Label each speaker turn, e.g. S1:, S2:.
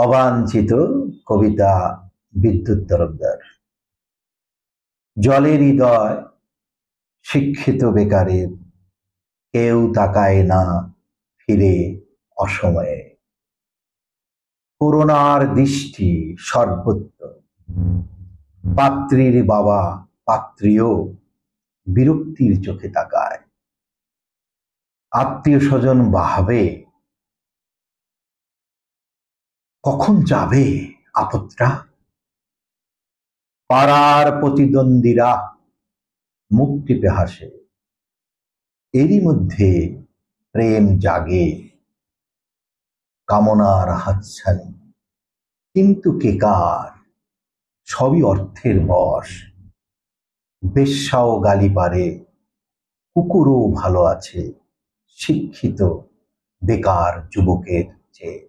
S1: অবাঞ্ছিত কবিতা বিদ্যুৎ তরফদার। জলের হৃদয় শিক্ষিত বেকারের, কেউ তাকায় না ফিরে অসময়ে। করুণার দৃষ্টি সর্বত্র, পাত্রীর বাবা পাত্রীও বিরক্তির চোখে তাকায়। আত্মীয় স্বজন ভাবে কখন যাবে আপদটা। পাড়ার প্রতিদ্বন্দ্বীরা মুখ টিপে হাসে, এরই মধ্যে প্রেম জাগে। কামনার হাতছানি কিন্তু কে কার, সবই অর্থের বশ। বেশ্যাও গালি পারে, কুকুরও ভালো আছে শিক্ষিত বেকার যুবকের চেয়ে।